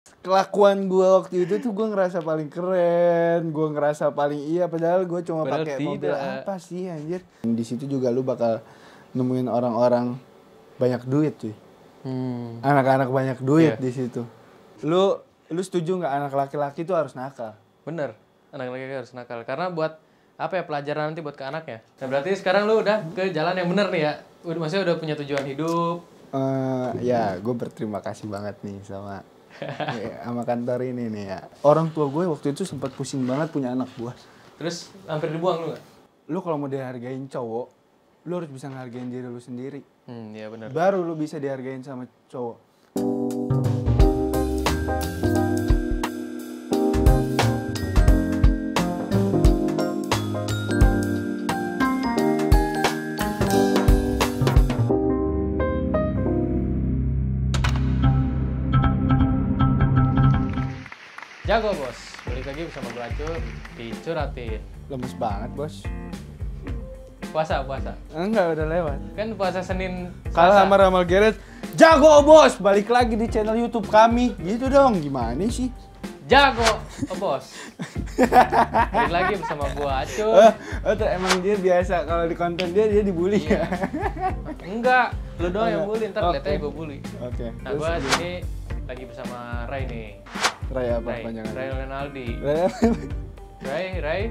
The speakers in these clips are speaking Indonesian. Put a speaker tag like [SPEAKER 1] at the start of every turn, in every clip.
[SPEAKER 1] Kelakuan gue waktu itu tuh gue ngerasa paling keren, gue ngerasa paling padahal gue cuma pakai mobil apa sih anjir. Di situ juga lu bakal nemuin orang-orang banyak duit cuy. Anak-anak banyak duit di situ. Lu setuju nggak anak laki-laki tuh harus nakal?
[SPEAKER 2] Bener, anak laki-laki harus nakal karena buat apa ya, pelajaran nanti buat ke anaknya. Nah berarti sekarang lu udah ke jalan yang bener nih ya, maksudnya udah punya tujuan hidup.
[SPEAKER 1] Ya gue berterima kasih banget nih sama kantor ini nih ya. Orang tua gue waktu itu sempat pusing banget punya anak gue.
[SPEAKER 2] Terus hampir dibuang lu gak?
[SPEAKER 1] Lu kalau mau dihargain cowok, lu harus bisa ngehargain diri lu sendiri.
[SPEAKER 2] Iya benar.
[SPEAKER 1] Baru lu bisa dihargain sama cowok.
[SPEAKER 2] Jago bos, balik lagi bersama gue Acur di Curatin.
[SPEAKER 1] Lemes banget bos.
[SPEAKER 2] Puasa.
[SPEAKER 1] Enggak, udah lewat.
[SPEAKER 2] Kan puasa Senin
[SPEAKER 1] Kalah sama Ramal Geret. Jago bos, balik lagi di channel YouTube kami. Gitu dong, gimana sih?
[SPEAKER 2] Jago, bos. Balik lagi bersama gue Acur.
[SPEAKER 1] Emang dia biasa kalau di konten dia dibully ya?
[SPEAKER 2] Enggak, lu doang yang bully, ntar liat aja gue bully.
[SPEAKER 1] Oke.
[SPEAKER 2] Nah gue sini lagi bersama Ray nih.
[SPEAKER 1] Ray apa panjangan?
[SPEAKER 2] Ray Renaldi. Ray.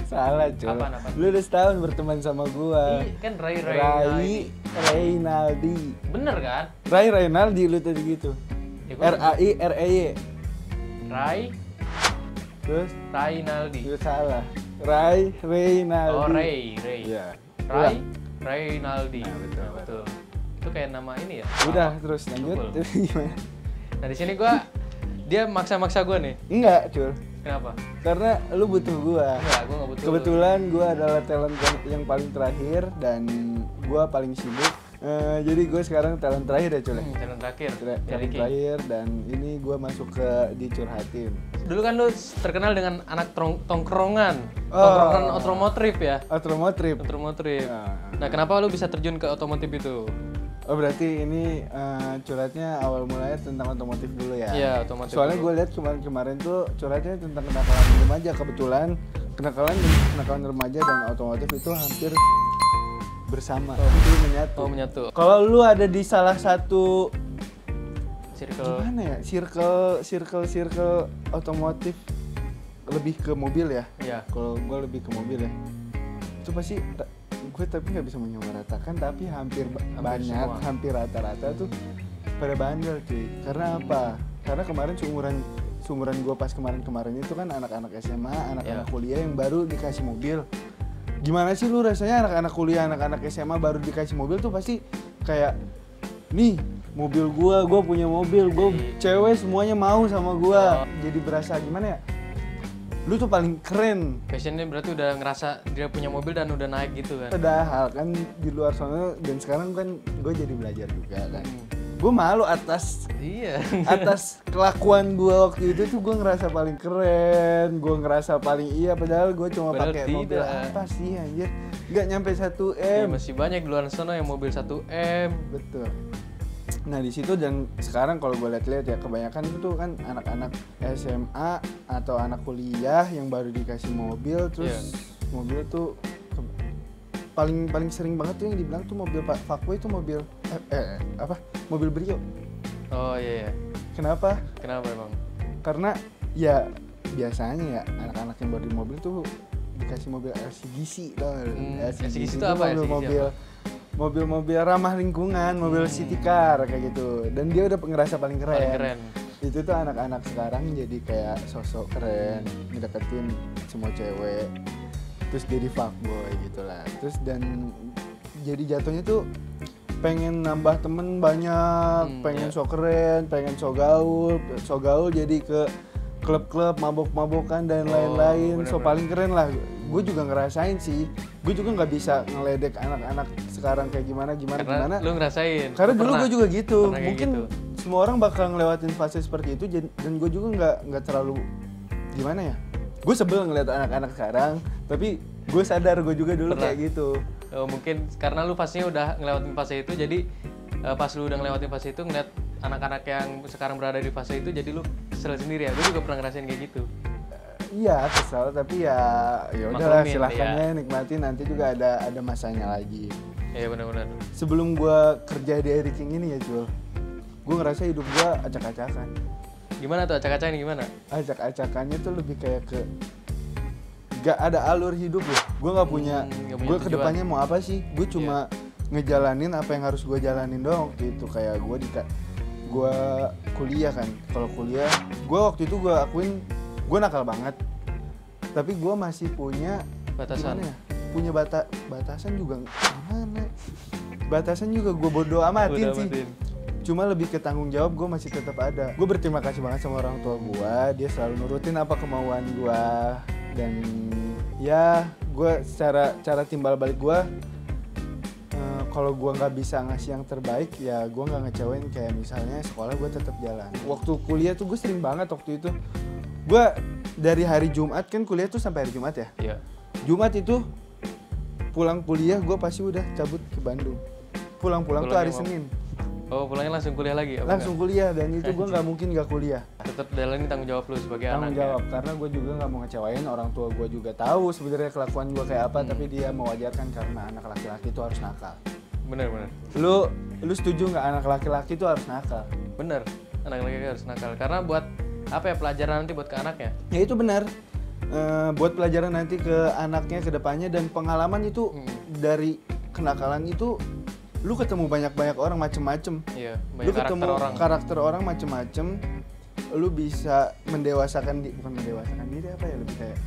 [SPEAKER 1] Salah cuy.
[SPEAKER 2] Apaan?
[SPEAKER 1] Lu udah setahun berteman sama gua.
[SPEAKER 2] Kan Ray
[SPEAKER 1] Reynaldi.
[SPEAKER 2] Bener kan?
[SPEAKER 1] Ray Reynaldi lu tadi gitu. RAI.
[SPEAKER 2] Ray.
[SPEAKER 1] Terus
[SPEAKER 2] Reynaldi.
[SPEAKER 1] Lu salah. Ray Reynaldi.
[SPEAKER 2] Oh Ray.
[SPEAKER 1] Iya.
[SPEAKER 2] Ray Reynaldi.
[SPEAKER 1] Nah, betul.
[SPEAKER 2] Itu kayak nama ini ya?
[SPEAKER 1] Udah, terus lanjut. Terus gimana?
[SPEAKER 2] Nah di sini dia maksa-maksa gue nih.
[SPEAKER 1] Enggak, Cul.
[SPEAKER 2] Kenapa?
[SPEAKER 1] Karena lu butuh gua.
[SPEAKER 2] Enggak, gue gak butuh.
[SPEAKER 1] Kebetulan gua adalah talent yang paling terakhir dan gua paling sibuk. Jadi gue sekarang talent terakhir ya, Cul.
[SPEAKER 2] Talent terakhir.
[SPEAKER 1] Talent terakhir dan ini gua masuk ke Dicurhatin.
[SPEAKER 2] Dulu kan lu terkenal dengan anak tongkrongan otomotif ya?
[SPEAKER 1] Otomotif.
[SPEAKER 2] Nah, kenapa lu bisa terjun ke otomotif itu?
[SPEAKER 1] Oh berarti ini curhatnya awal mulanya tentang otomotif dulu ya?
[SPEAKER 2] Iya, otomotif.
[SPEAKER 1] Soalnya gue lihat kemarin tuh curhatnya tentang kenakalan remaja. Kebetulan kenakalan remaja dan otomotif itu hampir bersama. Itu menyatu.
[SPEAKER 2] Oh menyatu.
[SPEAKER 1] Kalau lu ada di salah satu
[SPEAKER 2] circle
[SPEAKER 1] gimana ya? Circle otomotif lebih ke mobil ya?
[SPEAKER 2] Iya.
[SPEAKER 1] Kalau gue lebih ke mobil ya. Itu pasti gue tapi nggak bisa menyamaratakan, tapi hampir rata-rata tuh pada bandel cuy. Karena apa? Karena kemarin seumuran gue pas kemarin itu kan anak-anak SMA, anak-anak kuliah yang baru dikasih mobil. Gimana sih lu rasanya anak-anak kuliah, anak-anak SMA baru dikasih mobil tuh pasti kayak nih mobil gue punya mobil, cewek semuanya mau sama gue. Jadi berasa gimana ya? Lu tuh paling keren.
[SPEAKER 2] Passionnya berarti udah ngerasa dia punya mobil dan udah naik gitu kan?
[SPEAKER 1] Padahal kan di luar sana dan sekarang kan gue jadi belajar juga kan. Gue malu atas kelakuan gue waktu itu tuh gue ngerasa paling keren, gue ngerasa paling padahal gue cuma pakai mobil apa sih anjir, nggak nyampe 1M.
[SPEAKER 2] Ya, masih banyak di luar sana yang mobil 1M.
[SPEAKER 1] Betul. Nah di situ dan sekarang kalau gue lihat ya kebanyakan itu tuh kan anak-anak SMA atau anak kuliah yang baru dikasih mobil terus mobil tuh paling sering banget tuh yang dibilang tuh mobil fuckboy itu mobil mobil Brio.
[SPEAKER 2] Oh iya.
[SPEAKER 1] Kenapa
[SPEAKER 2] emang?
[SPEAKER 1] Karena ya biasanya ya anak-anak yang baru di mobil tuh dikasih mobil LCGC tau.
[SPEAKER 2] LCGC itu apa?
[SPEAKER 1] Mobil ramah lingkungan, mobil city car kayak gitu. Dan dia udah ngerasa paling keren. Itu tuh anak-anak sekarang jadi kayak sosok keren, ngedeketin semua cewek. Terus jadi fuckboy gitu lah. Terus dan jadi jatuhnya tuh pengen nambah temen banyak, pengen so keren, pengen so gaul jadi ke klub-klub mabok-mabokan dan lain-lain. So paling keren lah. Gue juga ngerasain sih. Gue juga nggak bisa ngeledek anak-anak sekarang kayak gimana.
[SPEAKER 2] Karena lu ngerasain.
[SPEAKER 1] Karena dulu gue juga gitu. Mungkin
[SPEAKER 2] gitu.
[SPEAKER 1] semua orang bakal ngelewatin fase seperti itu dan gue juga nggak terlalu gimana ya. Gue sebel ngeliat anak-anak sekarang, tapi gue sadar gue juga dulu kayak gitu.
[SPEAKER 2] Mungkin karena lu fasenya udah ngelewatin fase itu, jadi pas lu udah ngelewatin fase itu ngeliat anak-anak yang sekarang berada di fase itu jadi lu kesel sendiri ya? Gue juga pernah ngerasain kayak gitu.
[SPEAKER 1] Iya kesel, tapi ya udahlah silahkan ya nikmatin, nanti juga ada masanya lagi.
[SPEAKER 2] Iya benar-benar.
[SPEAKER 1] Sebelum gue kerja di Airy King ini ya Jul, gue ngerasa hidup gue acak-acakan.
[SPEAKER 2] Gimana tuh acak-acakan gimana?
[SPEAKER 1] Acak-acakannya tuh lebih kayak ke gak ada alur hidup loh. Gue gak punya gue kedepannya mau apa sih? Gue cuma ngejalanin apa yang harus gue jalanin doang waktu itu. Kayak gue kuliah kan. Kalau kuliah, gue waktu itu gue akuin gue nakal banget, tapi gue masih punya
[SPEAKER 2] batasan.
[SPEAKER 1] Ya? Punya batasan juga gimana? Batasan juga gue bodo amatin sih. Cuma lebih ke tanggung jawab gue masih tetap ada. Gue berterima kasih banget sama orang tua gue, dia selalu nurutin apa kemauan gue, dan ya gue cara timbal balik gue. Kalau gue nggak bisa ngasih yang terbaik, ya gue nggak ngecewain. Kayak misalnya sekolah gue tetap jalan. Waktu kuliah tuh gue sering banget waktu itu. Gue dari hari Jumat kan kuliah tuh sampai hari Jumat ya.
[SPEAKER 2] Iya.
[SPEAKER 1] Jumat itu pulang kuliah gue pasti udah cabut ke Bandung. Pulang tuh hari Senin.
[SPEAKER 2] Oh pulangnya langsung kuliah lagi?
[SPEAKER 1] Langsung kuliah, dan itu gue nggak mungkin nggak kuliah.
[SPEAKER 2] Tetap jalanin tanggung jawab lu sebagai anak.
[SPEAKER 1] Tanggung jawab ya? Karena gue juga nggak mau ngecewain orang tua. Gue juga tahu sebenarnya kelakuan gue kayak apa, tapi dia mewajarkan karena anak laki-laki itu harus nakal.
[SPEAKER 2] Bener.
[SPEAKER 1] Lu setuju nggak anak laki-laki itu harus nakal?
[SPEAKER 2] Bener, anak laki-laki harus nakal. Karena buat apa ya, pelajaran nanti buat ke anaknya.
[SPEAKER 1] Ya itu benar. Buat pelajaran nanti ke anaknya ke depannya, dan pengalaman itu dari kenakalan itu lu ketemu banyak orang macem-macem.
[SPEAKER 2] Iya,
[SPEAKER 1] lu ketemu karakter orang macem-macem. Lu bisa mendewasakan bukan mendewasakan diri, apa ya, lebih kayak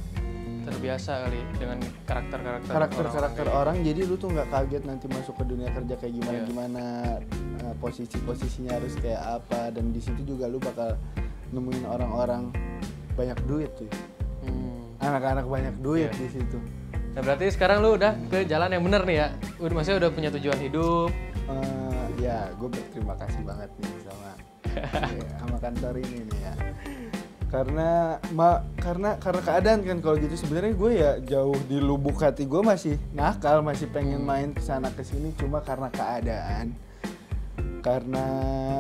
[SPEAKER 2] terbiasa kali dengan karakter
[SPEAKER 1] orang. Jadi lu tuh nggak kaget nanti masuk ke dunia kerja kayak gimana, posisinya harus kayak apa, dan di situ juga lu bakal nemuin orang-orang banyak duit tuh. Anak-anak banyak duit di situ.
[SPEAKER 2] Nah berarti sekarang lu udah ke jalan yang bener nih ya? Maksudnya udah punya tujuan hidup?
[SPEAKER 1] Ya, gue berterima kasih banget nih sama kantor ini nih ya. Karena keadaan kan, kalau gitu sebenarnya gue ya jauh di lubuk hati gue masih nakal, masih pengen main kesana kesini, cuma karena keadaan. Karena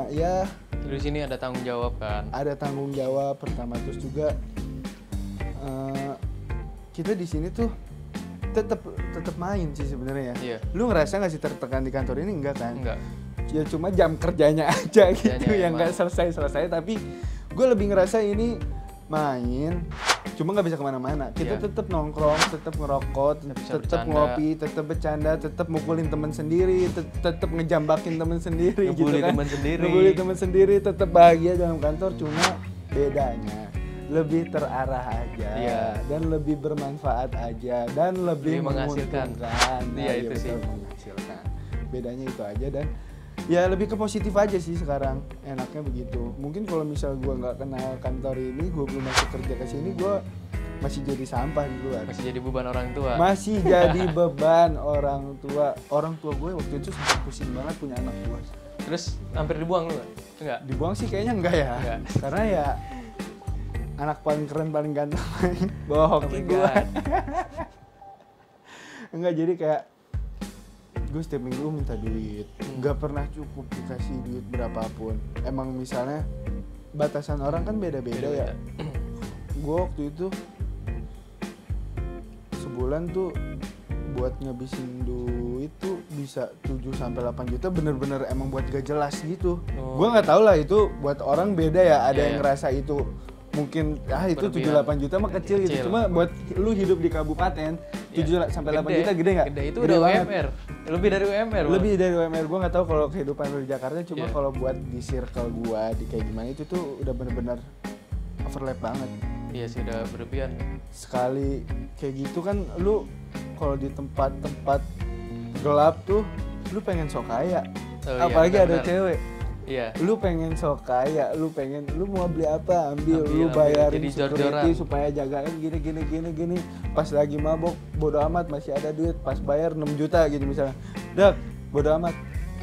[SPEAKER 1] ya
[SPEAKER 2] di sini ada tanggung jawab kan? Ada
[SPEAKER 1] tanggung jawab pertama, terus juga kita di sini tuh tetap main sih sebenarnya ya. Iya. Lu ngerasa nggak sih tertekan di kantor ini? Enggak kan?
[SPEAKER 2] Enggak.
[SPEAKER 1] Ya cuma jam kerjanya aja gitu yang nggak selesai. Tapi gue lebih ngerasa ini main, cuma nggak bisa kemana-mana. Kita tetap nongkrong, tetap ngerokok, tetap ngopi, tetap bercanda, tetap mukulin teman sendiri, tetap ngejambakin teman sendiri, ngebully teman sendiri, tetap bahagia dalam kantor. Cuma bedanya lebih terarah aja, dan lebih bermanfaat aja, dan lebih
[SPEAKER 2] menghasilkan.
[SPEAKER 1] Iya itu sih. Menghasilkan. Bedanya itu aja, dan ya lebih ke positif aja sih sekarang, enaknya begitu. Mungkin kalau misal gue nggak kenal kantor ini, gue belum masuk kerja ke sini, gue masih jadi sampah di luar.
[SPEAKER 2] Masih jadi beban orang tua.
[SPEAKER 1] Masih jadi beban orang tua. Orang tua gue waktu itu sempat pusing banget punya anak gue.
[SPEAKER 2] Terus hampir dibuang lu? Enggak?
[SPEAKER 1] Dibuang sih kayaknya enggak ya. Enggak. Karena ya anak paling keren, paling ganteng bawa hoki gue. Enggak, jadi kayak gue setiap minggu minta duit, nggak pernah cukup dikasih duit berapapun. Emang misalnya batasan orang kan beda-beda ya. Gue waktu itu sebulan tuh buat ngabisin duit tuh bisa 7-8 juta, bener-bener emang buat gak jelas gitu. Gue nggak tahu lah, itu buat orang beda ya. Ada yang ngerasa itu mungkin itu 7-8 juta mah kecil gitu. Cuma buat lu hidup di kabupaten 7-8 juta gede nggak?
[SPEAKER 2] Gede, itu udah UMR. Lebih dari UMR.
[SPEAKER 1] Lebih dari UMR. Gue nggak tahu kalau kehidupan lu di Jakarta, cuma kalau buat di circle gue di kayak gimana itu tuh udah bener-bener overlap banget.
[SPEAKER 2] Iya sih, udah berlebihan.
[SPEAKER 1] Sekali kayak gitu kan, lu kalau di tempat-tempat gelap tuh lu pengen sok kaya. Apalagi ada cewek.
[SPEAKER 2] Iya.
[SPEAKER 1] Lu pengen sok kaya, lu mau beli apa ambil, lu bayarin security supaya jagain gini. Pas lagi mabok bodo amat, masih ada duit, pas bayar 6 juta gitu misalnya. Dak, bodo amat.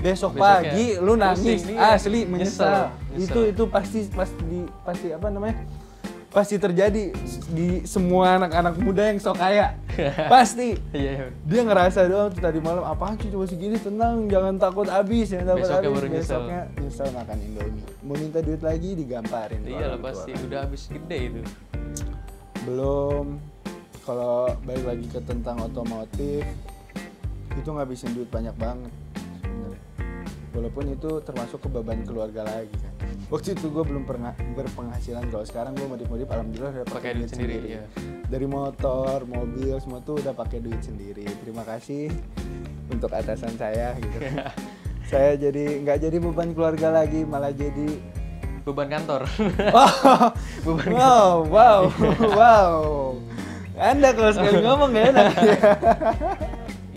[SPEAKER 1] Besok pagi lu nangis, asli menyesal. Itu pasti apa namanya? pasti terjadi di semua anak-anak muda yang sok kaya. Pasti.
[SPEAKER 2] Iya.
[SPEAKER 1] Dia ngerasa doang tuh tadi malam, apaan sih cuma segini, tenang, jangan takut habis, jangan takut
[SPEAKER 2] Besoknya
[SPEAKER 1] habis.
[SPEAKER 2] baru nyesel.
[SPEAKER 1] Besoknya nyesel makan Indomie. Mau minta duit lagi digamparin.
[SPEAKER 2] Iya lah pasti, udah habis gede itu.
[SPEAKER 1] Belum, kalau balik lagi ke tentang otomotif, itu ngabisin duit banyak banget sebenarnya. Walaupun itu termasuk ke beban keluarga lagi kan. Waktu itu gue belum pernah berpenghasilan, kalau sekarang gue modif-modif alhamdulillah udah pakai duit sendiri.
[SPEAKER 2] Iya.
[SPEAKER 1] Dari motor, mobil, semua tuh udah pakai duit sendiri. Terima kasih untuk atasan saya gitu. Saya jadi nggak jadi beban keluarga lagi, malah jadi
[SPEAKER 2] Beban kantor.
[SPEAKER 1] wow. Anda kalau sekali ngomong gak enak ya.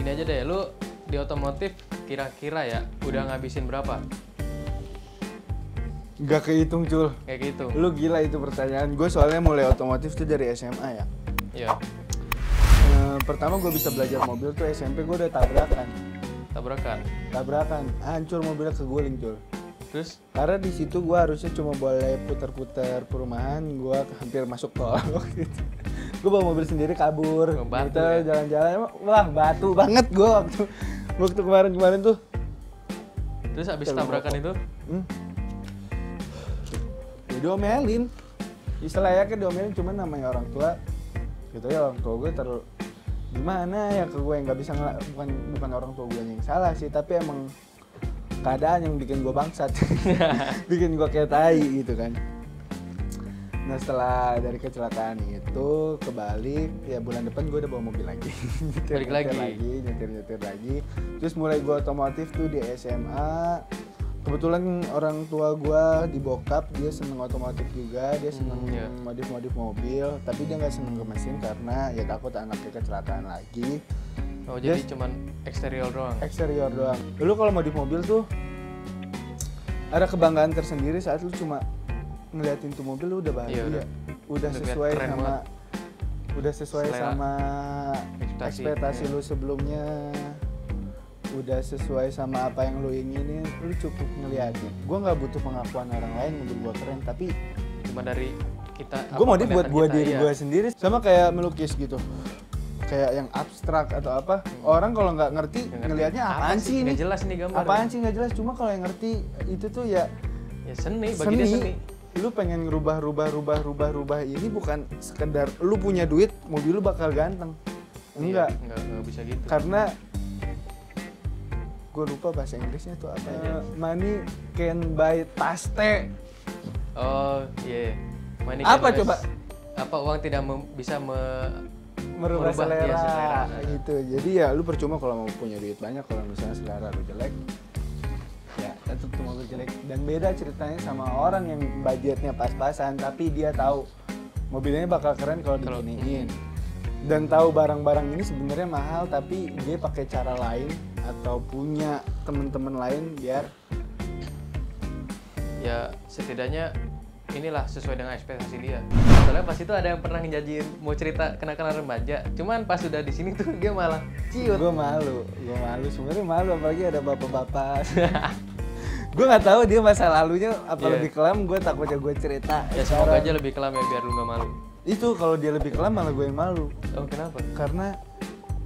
[SPEAKER 2] Ini aja deh, lu di otomotif kira-kira ya udah ngabisin berapa?
[SPEAKER 1] Gak kehitung cul.
[SPEAKER 2] Kayak gitu.
[SPEAKER 1] Lu gila itu pertanyaan. Gue soalnya mulai otomotif tuh dari SMA ya.
[SPEAKER 2] Iya.
[SPEAKER 1] Pertama gue bisa belajar mobil tuh SMP, gue udah tabrakan. Hancur mobilnya, keguling cul.
[SPEAKER 2] Terus?
[SPEAKER 1] Karena di situ gue harusnya cuma boleh putar-putar perumahan, gue hampir masuk tol. Gue bawa mobil sendiri kabur,
[SPEAKER 2] Batu,
[SPEAKER 1] gitu,
[SPEAKER 2] ya?
[SPEAKER 1] jalan-jalan, wah batu banget gue waktu kemarin tuh.
[SPEAKER 2] Terus abis tabrakan itu?
[SPEAKER 1] Ya diomelin, istilahnya kan diomelin, cuman namanya orang tua, gitu ya, orang tua gue terlalu gimana ya ke gue, nggak bisa bukan orang tua gue yang salah sih, tapi emang keadaan yang bikin gue bangsat, bikin gue kayak tai gitu kan. Nah setelah dari kecelakaan itu kebalik, ya bulan depan gue udah bawa mobil lagi, nyetir lagi. Terus mulai gue otomotif tuh di SMA. Kebetulan orang tua gue di bokap, dia seneng otomotif juga, dia seneng modif mobil, tapi dia nggak seneng ke mesin karena ya takut anaknya kecelakaan lagi.
[SPEAKER 2] Oh jadi cuman eksterior doang?
[SPEAKER 1] Eksterior doang. Dulu kalau modif mobil tuh ada kebanggaan tersendiri saat lu cuma ngeliatin tuh mobil, lu udah bahagia.
[SPEAKER 2] Iya, udah
[SPEAKER 1] sesuai sama ekspektasi lu sebelumnya. Udah sesuai sama apa yang lu inginin, lu cukup ngeliatin. Gue nggak butuh pengakuan orang lain mobil gue keren, tapi
[SPEAKER 2] cuma dari kita.
[SPEAKER 1] Gue modif buat diri gue sendiri, sama kayak melukis gitu, kayak yang abstrak atau apa. Orang kalau nggak ngerti ngelihatnya apaan sih ini?
[SPEAKER 2] Nggak jelas nih gambar.
[SPEAKER 1] Apaan sih nggak jelas? Cuma kalau yang ngerti itu tuh ya
[SPEAKER 2] seni, bagi dia seni.
[SPEAKER 1] Lu pengen rubah ini bukan sekedar lu punya duit, mobil lu bakal ganteng. Enggak
[SPEAKER 2] bisa gitu.
[SPEAKER 1] Karena gue lupa bahasa Inggrisnya tuh apa. Money can buy taste.
[SPEAKER 2] Oh iya. Money
[SPEAKER 1] apa coba?
[SPEAKER 2] Apa uang tidak bisa
[SPEAKER 1] merubah selera,
[SPEAKER 2] selera
[SPEAKER 1] gitu. Jadi ya lu percuma kalau mau punya duit banyak, kalau misalnya selera lu jelek, ya tetap tuh mobil jelek. Dan beda ceritanya sama orang yang budgetnya pas-pasan, tapi dia tahu mobilnya bakal keren kalau diginiin. Dan tahu barang-barang ini sebenarnya mahal, tapi dia pakai cara lain atau punya teman-teman lain biar
[SPEAKER 2] ya setidaknya inilah sesuai dengan ekspektasi dia. Soalnya pas itu ada yang pernah ngejanjiin mau cerita kenakalan remaja, cuman pas udah di sini tuh dia malah ciut.
[SPEAKER 1] Gue malu sebenarnya malu, apalagi ada bapak-bapak. Gue nggak tahu dia masa lalunya apa lebih kelam, gue takutnya gue cerita.
[SPEAKER 2] Ya semoga aja lebih kelam ya biar lu nggak malu.
[SPEAKER 1] Itu kalau dia lebih kelam malah gue yang malu.
[SPEAKER 2] Oh kenapa?
[SPEAKER 1] Karena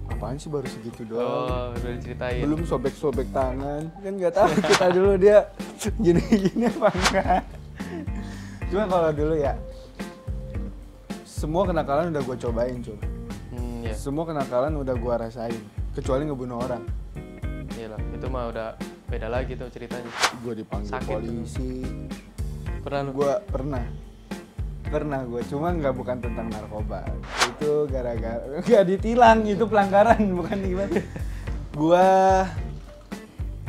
[SPEAKER 1] apaan sih baru segitu doang.
[SPEAKER 2] Oh udah diceritain.
[SPEAKER 1] Belum sobek-sobek tangan, kan nggak tahu kita dulu dia gini-gini apa enggak. Cuma kalau dulu ya semua kenakalan udah gue cobain cuy. Semua kenakalan udah gue rasain, kecuali ngebunuh orang.
[SPEAKER 2] Iyalah, itu mah udah beda lagi tuh ceritanya.
[SPEAKER 1] Gue dipanggil
[SPEAKER 2] sakit
[SPEAKER 1] polisi.
[SPEAKER 2] Pernah lu?
[SPEAKER 1] Gue pernah gue, cuma bukan tentang narkoba. Itu gara-gara nggak ditilang, itu pelanggaran bukan gimana. Gue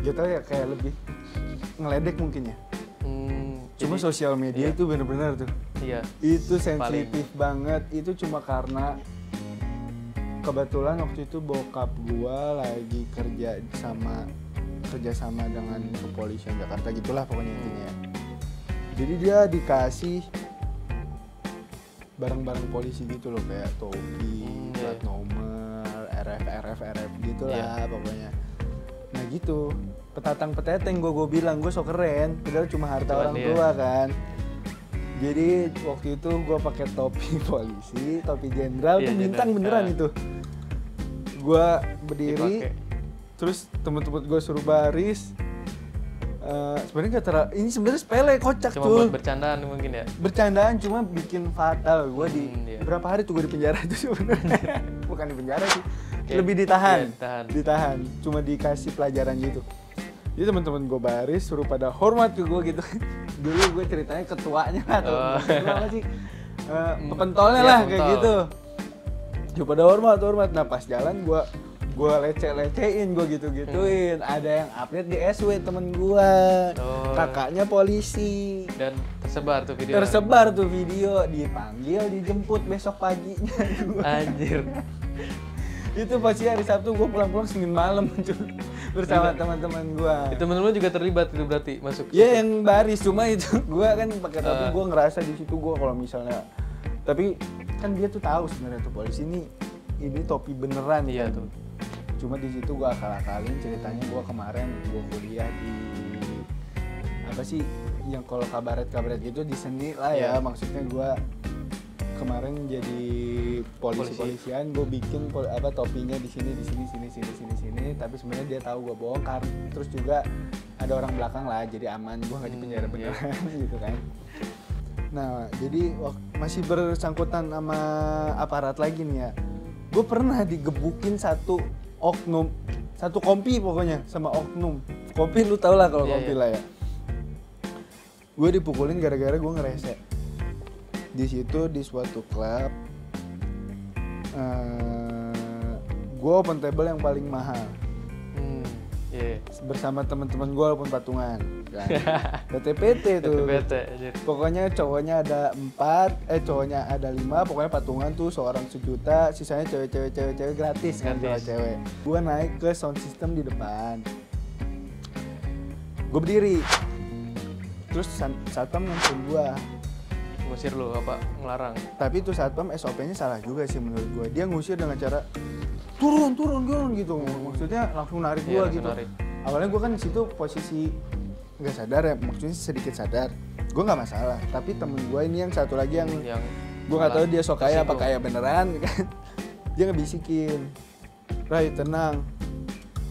[SPEAKER 1] gitu ya, kayak lebih ngeledek mungkin ya. Cuma
[SPEAKER 2] jadi,
[SPEAKER 1] sosial media itu bener-bener tuh.
[SPEAKER 2] Iya.
[SPEAKER 1] Itu sensitif banget. Itu cuma karena kebetulan waktu itu bokap gue lagi kerja sama dengan kepolisian Jakarta gitulah pokoknya intinya ya. Jadi dia dikasih barang-barang polisi gitu loh, kayak topi, plat nomor, RF gitulah pokoknya. Nah gitu, petatang-peteteng gue bilang gue so keren, padahal cuma harta orang tua kan. Jadi waktu itu gue pakai topi polisi, topi jenderal, tuh bintang beneran itu. Gue berdiri, terus temen-temen gue suruh baris. Sebenarnya ini sebenarnya sepele, kocak
[SPEAKER 2] cuma
[SPEAKER 1] tuh.
[SPEAKER 2] Cuma buat bercandaan mungkin ya.
[SPEAKER 1] Bercandaan cuma bikin fatal. Gue berapa hari tuh gue di penjara itu sebenarnya. Bukan di penjara sih, lebih ditahan. Ditahan. Cuma dikasih pelajaran gitu. Jadi teman-teman gue baris, suruh pada hormat ke gue gitu. Dulu gue ceritanya ketuanya lah, atau apa sih, pentolnya lah kayak gitu. Cuma pada hormat. Nah pas jalan gue leceh-lecehin, gue gitu-gituin. Ada yang update di SW temen gue, kakaknya polisi.
[SPEAKER 2] Dan tersebar tuh video. Dipanggil, dijemput besok paginya.
[SPEAKER 1] Anjir. Itu pasti hari Sabtu gue pulang-pulang Senin malam bersama teman-teman gue.
[SPEAKER 2] Itu temen lu juga terlibat itu berarti masuk?
[SPEAKER 1] Iya yang baris, cuma itu gue kan pakai topi, gue ngerasa di situ gue kalau misalnya, tapi kan dia tuh tahu sebenarnya tuh polisi ini topi beneran.
[SPEAKER 2] Iya
[SPEAKER 1] kan?
[SPEAKER 2] Tuh.
[SPEAKER 1] Cuma di situ gue akal-akalin ceritanya. Gue kemarin gue kuliah di apa sih yang kalau kabaret gitu di seni lah ya. Maksudnya gue kemarin jadi polisian, gue bikin topinya di sini, tapi sebenarnya dia tahu gue bohong kan. Terus juga ada orang belakang lah, jadi aman, gue nggak di penjara beneran gitu kan. Nah jadi masih bersangkutan sama aparat lagi nih ya. Gue pernah digebukin satu kompi pokoknya sama oknum. Kompi lu tau lah kalau kompi lah ya. Gue dipukulin gara-gara gue ngerese. Di situ di suatu klub, gue open table yang paling mahal. Bersama teman-teman gue walaupun patungan kan. PT tuh. Pokoknya cowoknya ada 4, cowoknya ada 5, pokoknya patungan tuh seorang 1 juta, sisanya cewek gratis kan kalau cewek. Gue naik ke sound system di depan. Gue berdiri. Terus satpam nyamperin gue.
[SPEAKER 2] Ngusir lu apa ngelarang?
[SPEAKER 1] Tapi itu satpam SOP-nya salah juga sih menurut gue. Dia ngusir dengan cara turun gitu. Maksudnya langsung narik gue gitu. Awalnya gue kan di situ posisi nggak sadar ya, maksudnya sedikit sadar. Gue nggak masalah. Tapi temen gue ini yang satu lagi yang gue nggak tahu dia sok kaya apa kaya beneran kan. Dia ngebisikin, Rai tenang,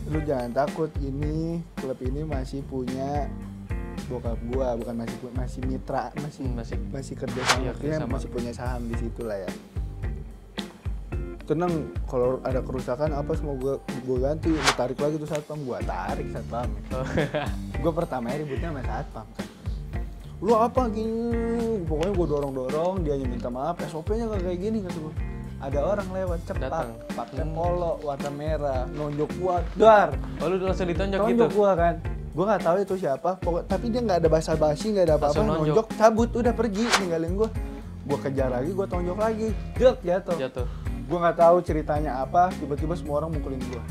[SPEAKER 1] lu jangan takut, ini klub ini masih punya bokap gua, bukan masih mitra, masih kerja sama, masih punya saham di situ lah ya. Tenang, kalau ada kerusakan apa semua gua ganti, lu tarik lagi tuh satpam, gua tarik satpam. Gua pertamanya ributnya sama satpam kan. Lu apa gini, pokoknya gua dorong, dia minta maaf, SOP-nya kayak gini kata gua. Ada orang lewat cepat, pakai polo warna merah, nonjok gua, dar.
[SPEAKER 2] Oh lu langsung ditonjok gitu?
[SPEAKER 1] Tonjok gua kan. Gue nggak tahu itu siapa, tapi dia nggak ada basa-basi, nggak ada apa-apa, nonjok, cabut, udah pergi, ninggalin gue. Gue kejar lagi, gue tonjok lagi, jatuh. Gue nggak tahu ceritanya apa, tiba-tiba semua orang mukulin gue.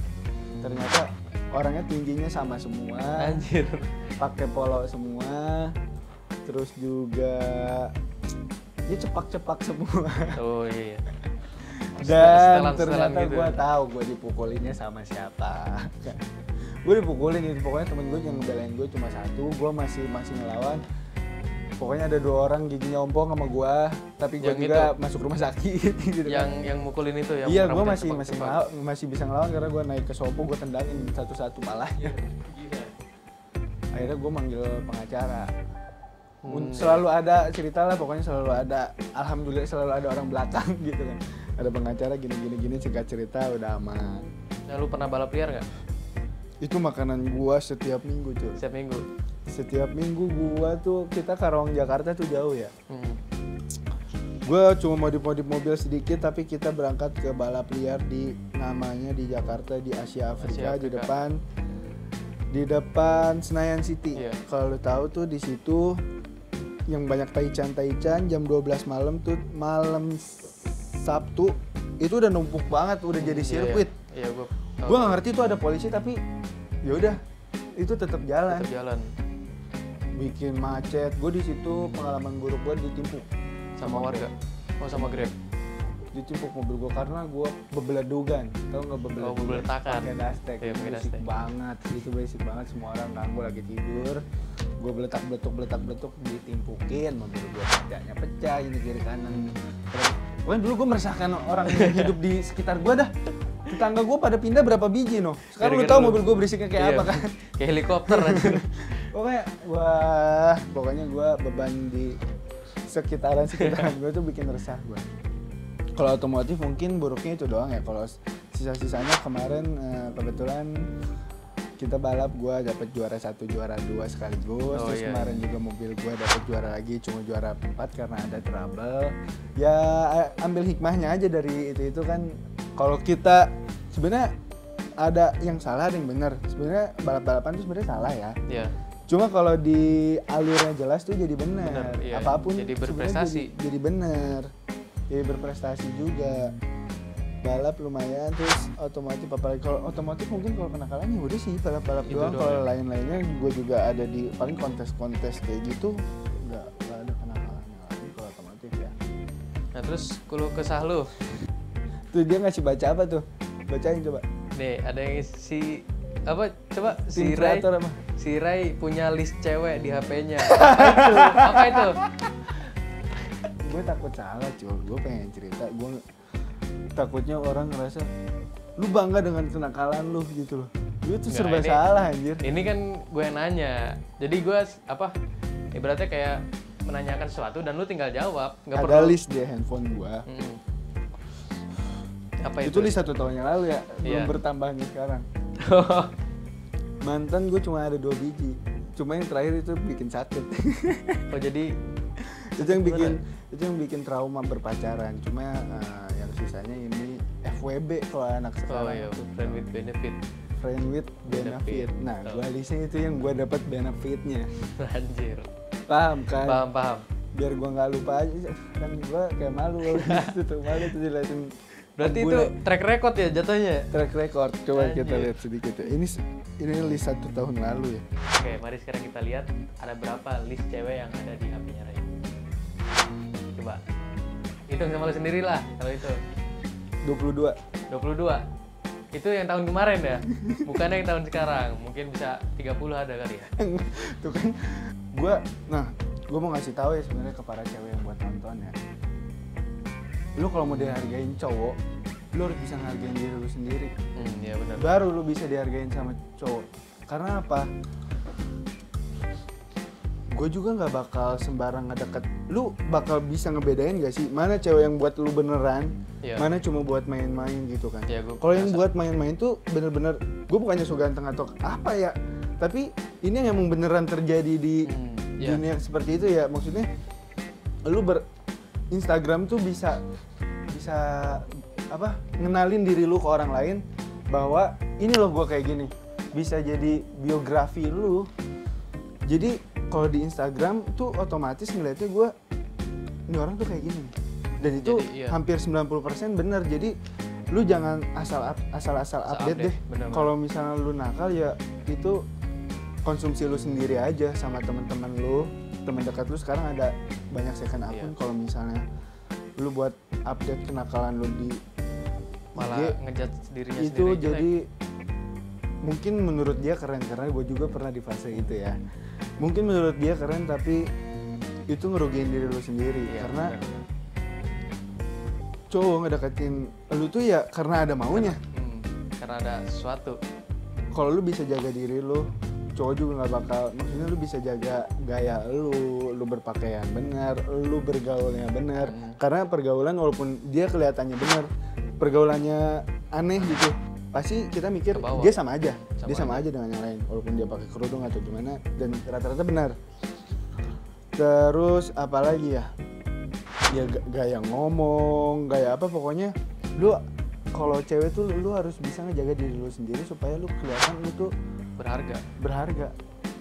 [SPEAKER 1] Ternyata orangnya tingginya sama semua,
[SPEAKER 2] anjir, pakai
[SPEAKER 1] polo semua, terus juga dia cepak semua.
[SPEAKER 2] Oh iya.
[SPEAKER 1] Dan ternyata gitu. Gue tahu gue dipukulinnya sama siapa. Gue dipukulin itu, pokoknya temen gue yang ngebelain gue cuma satu, gue masih ngelawan. Pokoknya ada 2 orang giginya ompong sama gue, tapi gue juga masuk rumah sakit gitu kan.
[SPEAKER 2] Yang mukulin itu ya?
[SPEAKER 1] Iya, gue masih bisa ngelawan karena gue naik ke sopo, gue tendangin satu-satu palanya. Akhirnya gue manggil pengacara. Selalu ada cerita lah, pokoknya selalu ada, alhamdulillah selalu ada orang belakang gitu kan. Ada pengacara gini, singkat cerita udah aman.
[SPEAKER 2] Nah, lu pernah balap liar gak?
[SPEAKER 1] Itu makanan gua setiap minggu cuy. Setiap minggu gua tuh, kita Karawang Jakarta tuh jauh ya. Gua cuma modif mobil sedikit, tapi kita berangkat ke balap liar namanya di Jakarta, di Asia Afrika. di depan Senayan City. Kalau lu tahu tuh di situ yang banyak taichan jam 12 malam tuh, malam Sabtu itu udah numpuk banget, udah jadi sirkuit. Gue nggak ngerti tuh ada polisi, tapi ya udah itu tetap jalan. Bikin macet. Gue di situ pengalaman buruk gue ditimpuk
[SPEAKER 2] sama warga. Oh, sama Grab.
[SPEAKER 1] Ditimpuk mobil gue karena gue bebeledugan. Tahu nggak bebeledugan?
[SPEAKER 2] Oh, bebeletakan.
[SPEAKER 1] Pakai dastek. Berisik banget. Itu berisik banget, semua orang ganggu lagi tidur. gue beletak-beletuk ditimpukin, mobil gue kacanya pecah, ini kiri kanan. Pokoknya dulu gue meresahkan orang yang hidup di sekitar gue dah. Tetangga gue pada pindah berapa biji noh. Sekarang lu tahu mobil gue berisiknya kayak apa kan?
[SPEAKER 2] Kayak helikopter aja.
[SPEAKER 1] Pokoknya gue beban di sekitaran gue tuh bikin resah gue. Kalau otomotif mungkin buruknya itu doang ya. Kalau sisa-sisanya kemarin kebetulan kita balap, gue dapet juara 1, juara 2 sekaligus. Terus kemarin juga mobil gue dapet juara lagi, cuma juara 4 karena ada trouble. Ya ambil hikmahnya aja dari itu kan. Kalau kita sebenarnya ada yang salah, ada yang benar. Sebenarnya balap-balapan itu sebenarnya salah ya.
[SPEAKER 2] Iya.
[SPEAKER 1] Cuma kalau di alurnya jelas tuh jadi benar.
[SPEAKER 2] Iya.
[SPEAKER 1] Apapun
[SPEAKER 2] jadi berprestasi.
[SPEAKER 1] Jadi benar. Jadi berprestasi juga. Balap lumayan, terus otomotif, apalagi kalau otomotif mungkin kalau kenakalannya udah sih balap-balap doang. Kalau lain-lainnya gue juga ada di paling kontes-kontes kayak gitu, nggak ada kenakalannya lagi kalau otomotif ya.
[SPEAKER 2] Nah terus keluh kesah lu?
[SPEAKER 1] Tuh dia ngasih baca apa tuh? Bacain coba.
[SPEAKER 2] Nih ada yang si Ray punya list cewek di HP-nya. Apa itu?
[SPEAKER 1] Gue takut salah cuy, gue pengen cerita, gue takutnya orang ngerasa lu bangga dengan kenakalan lu gitu loh. Gue tuh serba salah anjir.
[SPEAKER 2] Ini kan gue nanya. Jadi gue ibaratnya kayak menanyakan sesuatu dan lu tinggal jawab.
[SPEAKER 1] Nggak ada perlu list di handphone gue.
[SPEAKER 2] Apa itu?
[SPEAKER 1] Itu list 1 tahun yang lalu ya. Belum bertambahnya sekarang. Mantan gue cuma ada 2 biji. Cuma yang terakhir itu bikin sakit.
[SPEAKER 2] Oh jadi
[SPEAKER 1] itu yang bikin trauma berpacaran. Cuma yang sisanya ini FWB kalau anak sekarang.
[SPEAKER 2] Oh iya, friend with benefit.
[SPEAKER 1] Nah, gue listnya itu yang gue dapat benefitnya.
[SPEAKER 2] Anjir.
[SPEAKER 1] Paham kan?
[SPEAKER 2] Paham.
[SPEAKER 1] Biar gue nggak lupa aja. Kan gue kayak malu tuh jelasin.
[SPEAKER 2] Berarti itu track record ya jatuhnya?
[SPEAKER 1] Track record. Coba kita lihat sedikit ya. Ini list 1 tahun lalu ya.
[SPEAKER 2] Oke, mari sekarang kita lihat ada berapa list cewek yang ada di HP-nya Ray. Coba hitung sama lu sendiri lah kalau itu.
[SPEAKER 1] 22.
[SPEAKER 2] Itu yang tahun kemarin ya? Bukan yang tahun sekarang. Mungkin bisa 30 ada kali ya.
[SPEAKER 1] Tuh kan gue mau ngasih tahu ya sebenarnya ke para cewek yang buat nonton ya. Lu kalau mau dihargain cowok, lu harus bisa ngehargain diri lu sendiri.
[SPEAKER 2] Iya benar.
[SPEAKER 1] Baru lu bisa dihargain sama cowok. Karena apa? Gue juga nggak bakal sembarang ngedeket. Lu bakal bisa ngebedain gak sih mana cewek yang buat lu beneran, mana cuma buat main-main gitu kan? Kalau yang buat main-main tuh bener-bener, gue bukannya so ganteng atau apa ya, tapi ini yang emang beneran terjadi di dunia seperti itu ya. Maksudnya, lu Instagram tuh bisa ngenalin diri lu ke orang lain bahwa ini loh gue kayak gini, bisa jadi biografi lu. Jadi kalau di Instagram tuh otomatis ngeliatnya gue, ini orang tuh kayak gini. Dan itu hampir 90% bener. Jadi lu jangan asal update deh. Kalau misalnya lu nakal ya itu konsumsi lu sendiri aja sama teman-teman lu, teman dekat lu. Sekarang ada banyak second akun. Kalau misalnya lu buat update kenakalan lu di
[SPEAKER 2] malah ngejudge dirinya
[SPEAKER 1] itu
[SPEAKER 2] sendiri
[SPEAKER 1] jadi mungkin menurut dia keren, karena gue juga pernah di fase itu ya. Mungkin menurut dia keren tapi itu ngerugiin diri lu sendiri karena cowok ngedeketin lu tuh ya karena ada maunya.
[SPEAKER 2] Karena ada sesuatu.
[SPEAKER 1] Kalau lu bisa jaga diri lu, cowok juga nggak bakal. Maksudnya lu bisa jaga gaya lu berpakaian benar, lu bergaulnya benar. Karena pergaulan walaupun dia kelihatannya benar, pergaulannya aneh gitu, pasti kita mikir dia sama aja dengan yang lain, walaupun dia pakai kerudung atau gimana, dan rata-rata benar. Terus apalagi ya gaya ngomong, gaya apa, pokoknya lu kalau cewek tuh lu harus bisa ngejaga diri lu sendiri supaya lu kelihatan lu tuh berharga.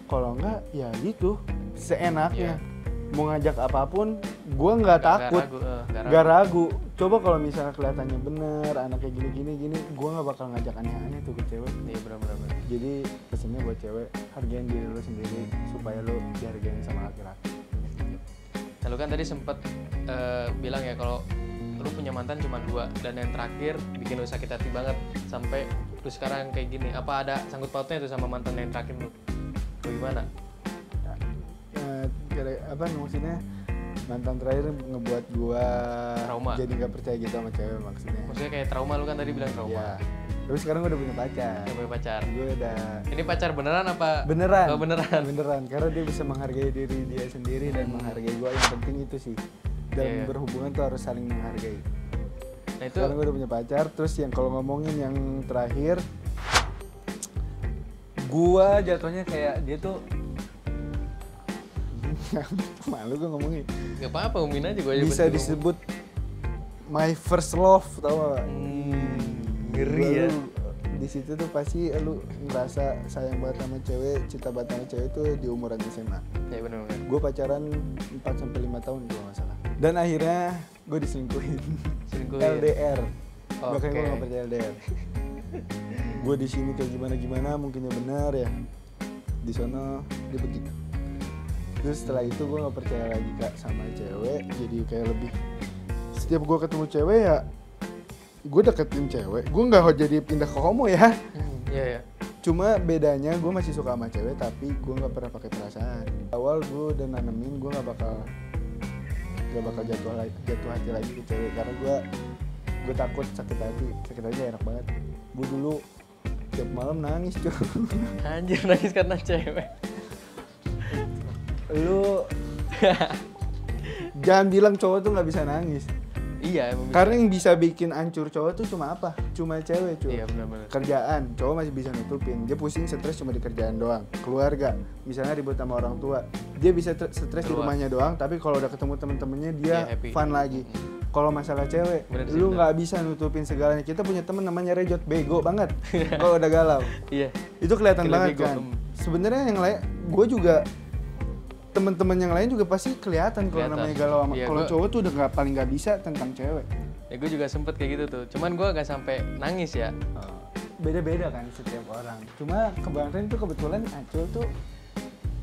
[SPEAKER 1] Kalau enggak ya gitu seenaknya. Mau ngajak apapun gue nggak takut, nggak ragu. Coba kalau misalnya kelihatannya bener, anaknya gini, gue nggak bakal ngajak aneh-aneh tuh ke cewek.
[SPEAKER 2] Iya benar.
[SPEAKER 1] Jadi pesannya buat cewek, hargain diri lu sendiri supaya lu dihargain sama laki-laki.
[SPEAKER 2] Nah, lu kan tadi sempet bilang ya kalau lu punya mantan cuma 2 dan yang terakhir bikin lu sakit hati banget sampai lu sekarang kayak gini. Apa ada sangkut pautnya tuh sama mantan yang terakhir lu? Gimana?
[SPEAKER 1] apa maksudnya mantan terakhir ngebuat gua
[SPEAKER 2] trauma.
[SPEAKER 1] jadi nggak percaya gitu sama cewek maksudnya.
[SPEAKER 2] Maksudnya kayak trauma, lu kan tadi bilang trauma.
[SPEAKER 1] Iya. Tapi sekarang gua udah punya pacar.
[SPEAKER 2] Udah punya pacar.
[SPEAKER 1] Gue udah.
[SPEAKER 2] Ini pacar beneran apa?
[SPEAKER 1] Beneran.
[SPEAKER 2] Oh, beneran.
[SPEAKER 1] Beneran. Karena dia bisa menghargai diri dia sendiri dan menghargai gua. Yang penting itu sih. Dan berhubungan tuh harus saling menghargai.
[SPEAKER 2] Nah itu.
[SPEAKER 1] Sekarang gue udah punya pacar. Terus yang kalau ngomongin yang terakhir, gua jatuhnya kayak dia tuh malu gue ngomongin.
[SPEAKER 2] Gak apa-apa, ngomongin aja gue aja.
[SPEAKER 1] Bisa disebut my first love, tau gak?
[SPEAKER 2] Ngeri ya.
[SPEAKER 1] Di situ tuh pasti lu ngerasa sayang banget sama cewek, cinta banget sama cewek tuh di umuran SMA.
[SPEAKER 2] Ya benar-benar.
[SPEAKER 1] Gue pacaran 4 sampai 5 tahun kalau nggak salah. Dan akhirnya gue diselingkuhin. LDR. Makanya gue nggak percaya LDR. Gue di sini kayak gimana mungkinnya benar ya. Di sono dia begitu. Terus setelah itu gue nggak percaya lagi kak sama cewek. Jadi kayak lebih setiap gue ketemu cewek ya gue deketin cewek. Gue nggak jadi pindah ke homo ya.
[SPEAKER 2] Iya.
[SPEAKER 1] Cuma bedanya gue masih suka sama cewek tapi gue nggak pernah pakai perasaan. Awal gue udah nanemin gue nggak bakal jatuh hati lagi ke cewek karena gue takut sakit hati enak banget. Gue dulu tiap malam nangis cuy.
[SPEAKER 2] Anjir, nangis karena cewek.
[SPEAKER 1] Lu jangan bilang cowok tuh nggak bisa nangis.
[SPEAKER 2] Iya, emang bisa.
[SPEAKER 1] Karena yang bisa bikin hancur cowok tuh cuma apa? Cuma cewek cuy.
[SPEAKER 2] Iya benar-benar.
[SPEAKER 1] Kerjaan, cowok masih bisa nutupin. Dia pusing stres cuma di kerjaan doang. Keluarga, misalnya ribut sama orang tua, dia bisa stres di rumahnya doang. Tapi kalau udah ketemu temen-temennya dia fun lagi. Kalau masalah cewek, lu nggak bisa nutupin segalanya. Kita punya temen namanya Rejot, bego banget. Kalau udah galau,
[SPEAKER 2] iya.
[SPEAKER 1] Itu kelihatan banget kan. Sebenarnya yang lain, gue juga teman-teman yang lain juga pasti kelihatan kalau namanya galau sama. Kalau cowok tuh udah paling nggak bisa tentang cewek.
[SPEAKER 2] Ya gue juga sempet kayak gitu tuh. Cuman gue nggak sampai nangis ya.
[SPEAKER 1] Beda-beda kan setiap orang. Cuma kebanyakan tuh kebetulan Acul tuh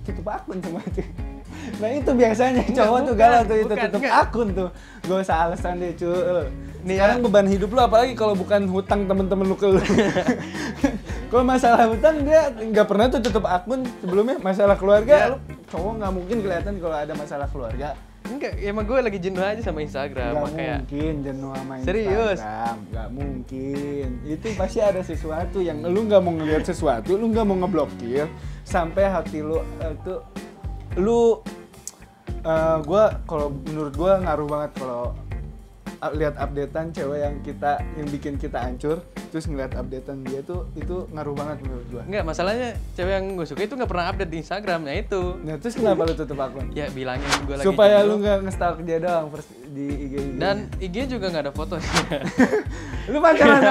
[SPEAKER 1] tutup akun semua tuh. Nah itu biasanya cowok tuh galau tuh itu tutup akun tuh. Gak usah alasan deh Cul. Sekarang beban hidup lu apalagi kalau bukan hutang temen-temen lu ke lu. Kalau masalah hutang dia nggak pernah tuh tutup akun sebelumnya. Masalah keluarga lu cowok nggak mungkin kelihatan kalau ada masalah keluarga.
[SPEAKER 2] Enggak, emang gue lagi jenuh aja sama Instagram.
[SPEAKER 1] Gak mungkin jenuh sama Instagram.
[SPEAKER 2] Serius?
[SPEAKER 1] Gak mungkin. Itu pasti ada sesuatu yang lu nggak mau ngeliat sesuatu, lu nggak mau ngeblokir sampai hati lu itu lu kalau menurut gue ngaruh banget kalau lihat updatean cewek yang bikin kita hancur, terus ngeliat updatean dia tuh itu ngaruh banget menurut gua.
[SPEAKER 2] Enggak, masalahnya cewek yang gue suka itu nggak pernah update di Instagramnya itu.
[SPEAKER 1] Nah terus kenapa lu tutup akun?
[SPEAKER 2] Ya bilangin gue lagi
[SPEAKER 1] supaya lu nggak nge-stalk dia doang di IG.
[SPEAKER 2] Dan IG juga nggak ada fotonya.
[SPEAKER 1] Lu pacaran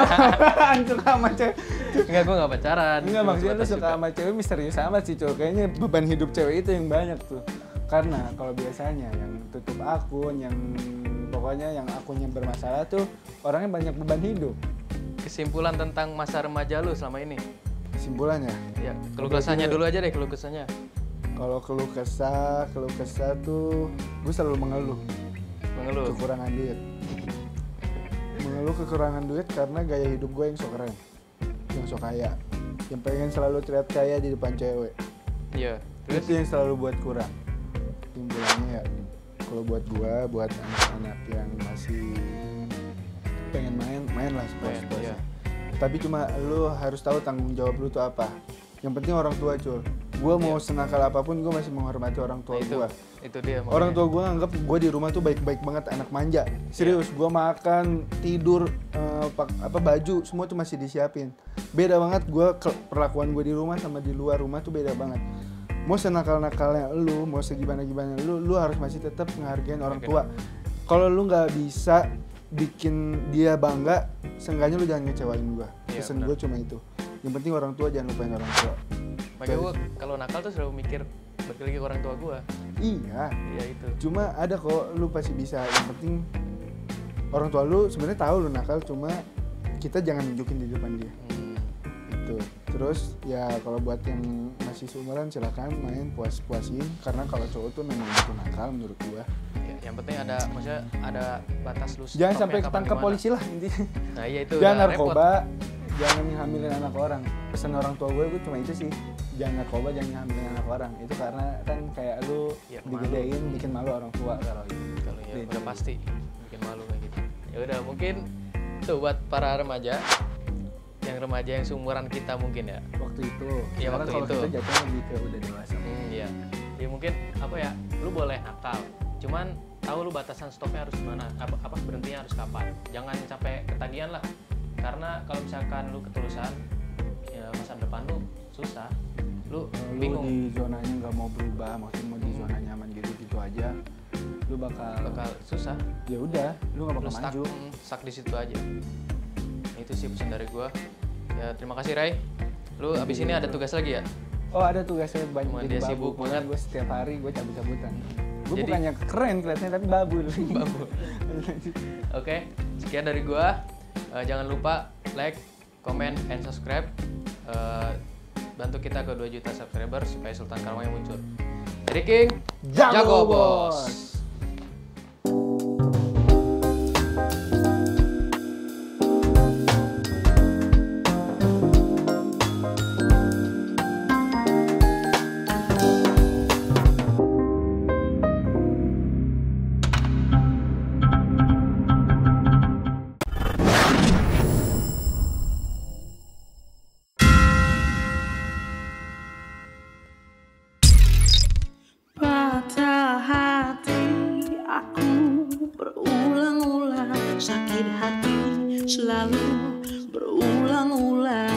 [SPEAKER 1] hancur sama cewek?
[SPEAKER 2] Enggak, gue nggak pacaran.
[SPEAKER 1] Enggak, maksudnya lu suka sama cewek misterius amat sih cowok. Kayaknya beban hidup cewek itu yang banyak tuh. Karena kalau biasanya yang tutup akun, yang pokoknya yang akunnya bermasalah tuh orangnya banyak beban hidup.
[SPEAKER 2] Kesimpulan tentang masa remaja lu selama ini?
[SPEAKER 1] Kesimpulannya?
[SPEAKER 2] Ya, keluh kesahnya dulu aja deh, keluh kesahnya.
[SPEAKER 1] Kalau keluh kesah tuh gue selalu mengeluh kekurangan duit. Mengeluh kekurangan duit karena gaya hidup gue yang sok keren, yang sok kaya, yang pengen selalu terlihat kaya di depan cewek.
[SPEAKER 2] Iya.
[SPEAKER 1] Itu yang selalu buat kurang. Timbulannya ya kalau buat gua, buat anak-anak yang masih pengen main lah sport.
[SPEAKER 2] Iya.
[SPEAKER 1] Tapi cuma lu harus tahu tanggung jawab lu tuh apa. Yang penting orang tua Cul. Gua mau senakal apapun gua masih menghormati orang tua gua.
[SPEAKER 2] Itu dia makanya.
[SPEAKER 1] Orang tua gua anggap gua di rumah tuh baik-baik banget, anak manja. Serius, gua makan, tidur, baju semua tuh masih disiapin. Beda banget gua perlakuan gua di rumah sama di luar rumah tuh beda banget. Mau senakal-nakalnya lu, mau segimana-gimana lu harus masih tetap menghargai orang tua. Kalau lu nggak bisa bikin dia bangga, seenggaknya lu jangan ngecewain gua. Pesan gua cuma itu. Yang penting orang tua jangan lupain orang tua.
[SPEAKER 2] Makanya gua kalau nakal tuh selalu mikir balik lagi ke orang tua gua.
[SPEAKER 1] Iya
[SPEAKER 2] itu.
[SPEAKER 1] Cuma ada kok lu pasti bisa. Yang penting orang tua lu sebenarnya tahu lu nakal, cuma kita jangan nunjukin di depan dia. Itu. Terus ya kalau buat yang masih seumuran silakan main puas-puasin karena kalau cowok tuh memang itu nakal menurut gua.
[SPEAKER 2] Ya, yang penting maksudnya ada batas lu.
[SPEAKER 1] Jangan sampai ketangkep polisi lah intinya.
[SPEAKER 2] Nah iya itu.
[SPEAKER 1] Jangan narkoba, jangan hamilin anak orang. Pesan orang tua gue cuma itu sih. jangan narkoba, jangan ngambil anak orang. Itu karena kan kayak lu
[SPEAKER 2] Ya,
[SPEAKER 1] digedein bikin malu orang tua kalau itu.
[SPEAKER 2] Kalau ya udah pasti bikin malu kayak gitu. Ya udah mungkin tuh buat para remaja yang seumuran kita mungkin ya.
[SPEAKER 1] Waktu itu.
[SPEAKER 2] Iya,
[SPEAKER 1] Sekarang
[SPEAKER 2] waktu
[SPEAKER 1] kalau
[SPEAKER 2] itu.
[SPEAKER 1] kita jatuhnya lebih ke udah dewasa.
[SPEAKER 2] Iya. Ya mungkin apa ya? Lu boleh nakal. Cuman tahu lu batasan stopnya harus mana? Apa berhentinya harus kapan? Jangan sampai ketagihan lah. Karena kalau misalkan lu ketulusan, ya masa depan lu susah. Lu bingung.
[SPEAKER 1] Lu di zonanya nggak mau berubah, maksudnya mau di zona nyaman gitu aja, lu bakal
[SPEAKER 2] susah.
[SPEAKER 1] Ya udah, lu nggak bakal
[SPEAKER 2] Lu
[SPEAKER 1] maju.
[SPEAKER 2] stuck di situ aja. Itu sih pesan dari gua. Ya terima kasih Ray. Lu abis ini ada tugas lagi ya?
[SPEAKER 1] Oh ada tugasnya banyak.
[SPEAKER 2] Cuma
[SPEAKER 1] jadi
[SPEAKER 2] dia sibuk banget.
[SPEAKER 1] Gue setiap hari gue cabut-cabutan. Gue
[SPEAKER 2] Jadi-
[SPEAKER 1] bukannya keren kelihatannya tapi babul.
[SPEAKER 2] Babul. Oke, sekian dari gua. Jangan lupa like, comment, and subscribe. Bantu kita ke 2 juta subscriber supaya Sultan Karmanya muncul. Jadi King,
[SPEAKER 1] Jago, bos.
[SPEAKER 3] Patah hati aku berulang-ulang, sakit hati selalu berulang-ulang.